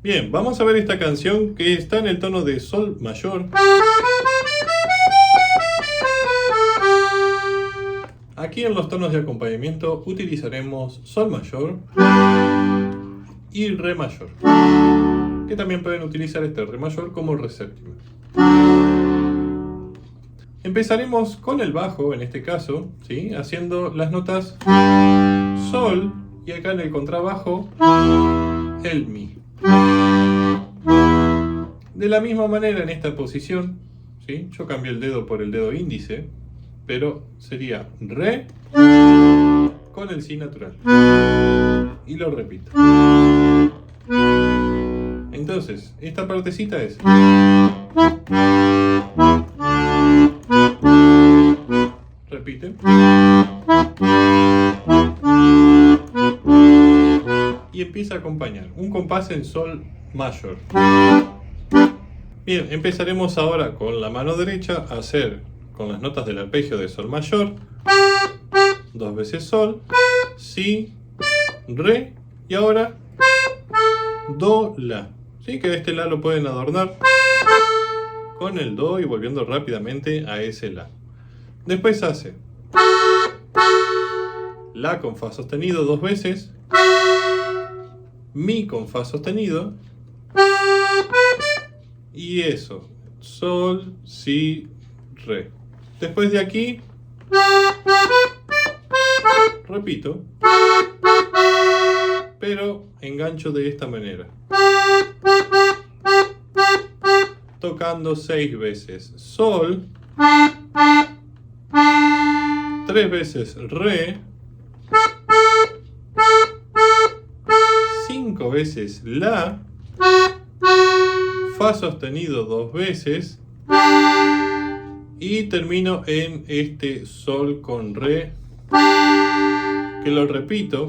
Bien, vamos a ver esta canción que está en el tono de sol mayor. Aquí en los tonos de acompañamiento utilizaremos sol mayor y re mayor, que también pueden utilizar este re mayor como re séptima. Empezaremos con el bajo, en este caso, ¿sí? Haciendo las notas sol y acá en el contrabajo el mi. De la misma manera en esta posición, ¿sí? Yo cambié el dedo por el dedo índice, pero sería re con el si natural. Y lo repito. Entonces, esta partecita es. Repite. Y empieza a acompañar. Un compás en sol mayor. Bien, empezaremos ahora con la mano derecha a hacer con las notas del arpegio de sol mayor. 2 veces sol, si, re y ahora do, la. ¿Sí? Que este la lo pueden adornar con el do y volviendo rápidamente a ese la. Después hace la con fa sostenido 2 veces, mi con fa sostenido y eso, sol, si, re. Después de aquí repito, pero engancho de esta manera, tocando 6 veces sol, 3 veces re, 5 veces la, fa sostenido 2 veces y termino en este sol con re, que lo repito.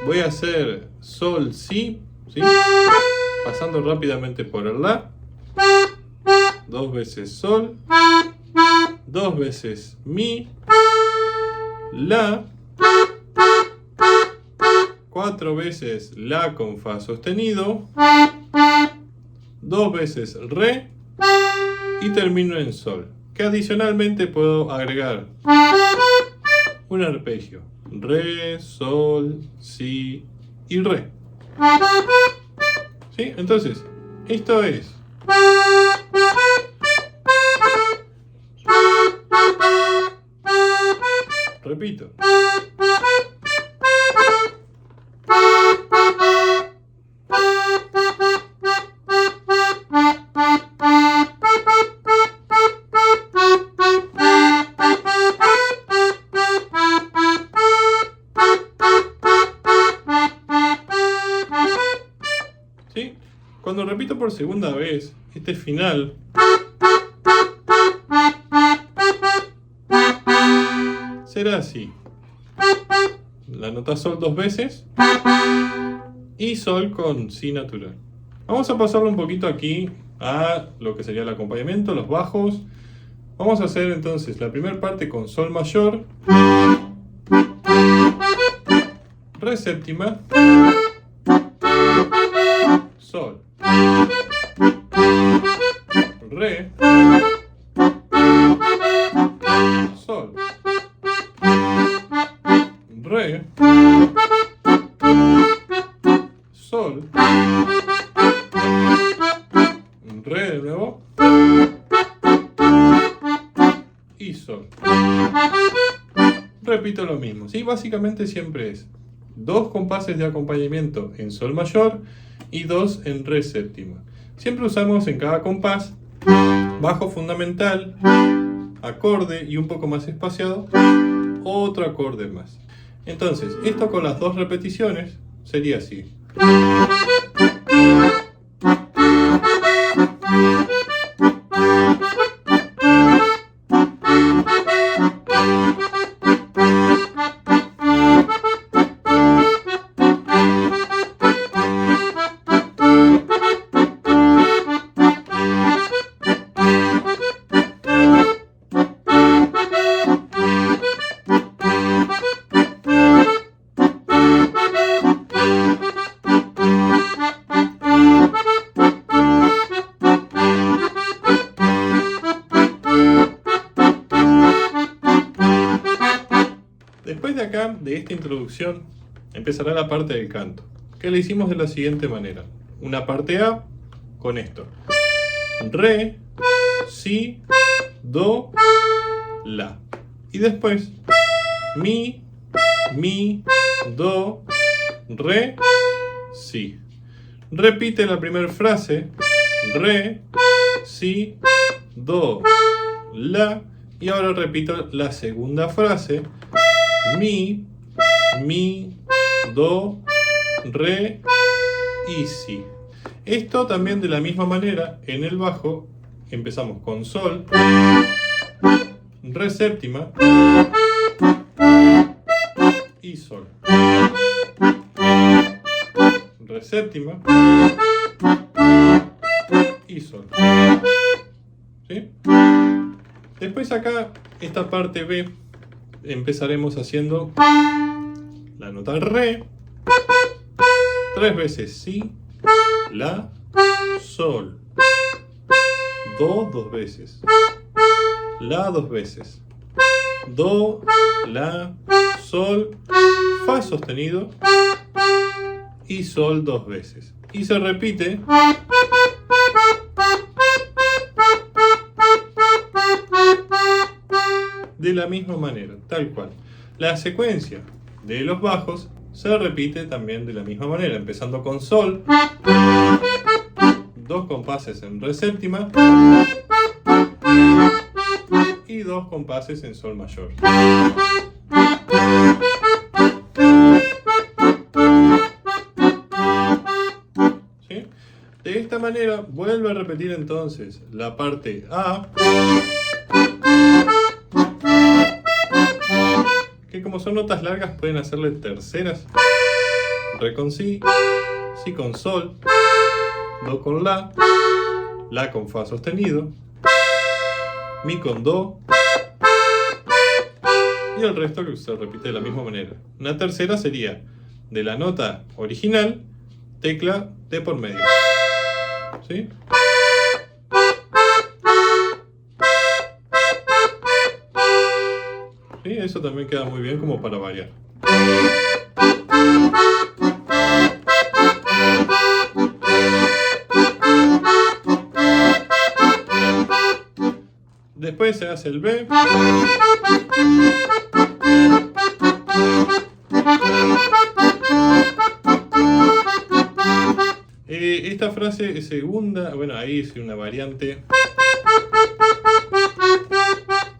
Voy a hacer sol, si, ¿sí? Pasando rápidamente por el la, 2 veces sol, 2 veces mi, la, 4 veces la con fa sostenido, 2 veces re y termino en sol, que adicionalmente puedo agregar un arpegio, re, sol, si y re. ¿Sí? Entonces, esto es repito. Cuando repito por segunda vez, este final será así. La nota sol 2 veces y sol con si natural. Vamos a pasarlo un poquito aquí a lo que sería el acompañamiento, los bajos. Vamos a hacer entonces la primera parte con sol mayor, re séptima, sol, re, sol, re, sol, re de nuevo y sol. Repito lo mismo, ¿sí? Básicamente siempre es 2 compases de acompañamiento en sol mayor y 2 en re séptima. Siempre usamos en cada compás bajo fundamental, acorde y un poco más espaciado, otro acorde más. Entonces, esto con las 2 repeticiones sería así. Después de acá, de esta introducción, empezará la parte del canto, que le hicimos de la siguiente manera. Una parte A con esto. Re, si, do, la. Y después, mi, do, re, si. Repite la primera frase, re, si, do, la. Y ahora repito la segunda frase, mi, do, re y si. Esto también de la misma manera en el bajo empezamos con sol, re séptima y sol. Re séptima y sol. ¿Sí? Después acá, esta parte B, empezaremos haciendo la nota re, 3 veces si, la, sol, do 2 veces, la 2 veces, do, la, sol, fa sostenido y sol 2 veces. Y se repite de la misma manera, tal cual. La secuencia de los bajos se repite también de la misma manera, empezando con sol, 2 compases en re séptima y 2 compases en sol mayor. ¿Sí? De esta manera vuelve a repetir entonces la parte A, que como son notas largas pueden hacerle terceras. Re con si con sol, do con la con fa sostenido, mi con do y el resto que se repite de la misma manera. Una tercera sería de la nota original, tecla de por medio. ¿Sí? ¿Sí? Eso también queda muy bien como para variar. Después se hace el B. Esta frase segunda, bueno, ahí es una variante.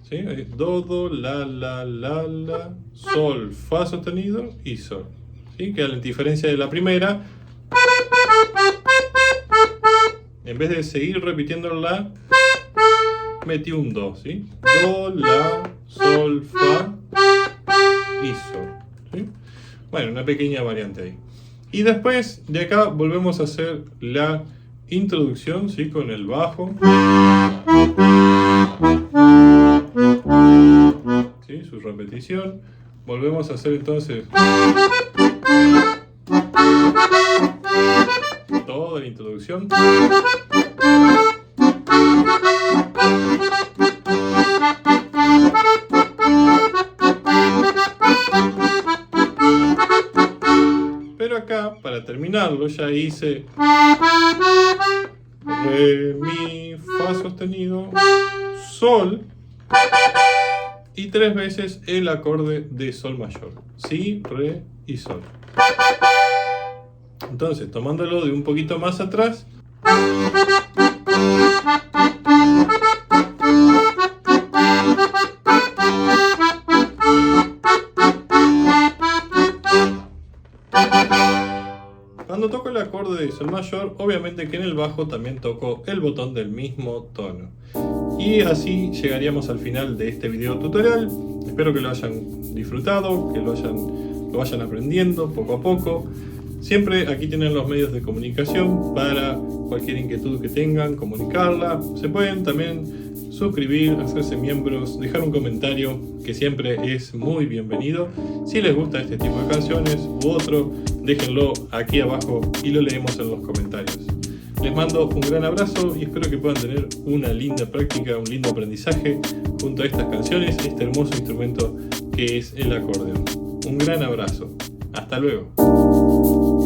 ¿Sí? Do, la, sol, fa sostenido y sol. ¿Sí? Que a la diferencia de la primera, en vez de seguir repitiendo la, metí un do, ¿sí? Do, la, sol, fa y sol, ¿sí? Bueno, una pequeña variante ahí. Y después de acá volvemos a hacer la introducción, ¿sí? Con el bajo, ¿sí? Su repetición. Volvemos a hacer entonces toda la introducción. Pero acá, para terminarlo, ya hice re, mi, fa sostenido, sol y 3 veces el acorde de sol mayor, si, re y sol. Entonces, tomándolo de un poquito más atrás, cuando toco el acorde de sol mayor, obviamente que en el bajo también toco el botón del mismo tono. Y así llegaríamos al final de este video tutorial. Espero que lo hayan disfrutado, que lo vayan aprendiendo poco a poco. Siempre aquí tienen los medios de comunicación para cualquier inquietud que tengan, comunicarla. Se pueden también suscribir, hacerse miembros, dejar un comentario, que siempre es muy bienvenido. Si les gusta este tipo de canciones u otro, déjenlo aquí abajo y lo leemos en los comentarios. Les mando un gran abrazo y espero que puedan tener una linda práctica, un lindo aprendizaje junto a estas canciones, este hermoso instrumento que es el acordeón. Un gran abrazo. Hasta luego.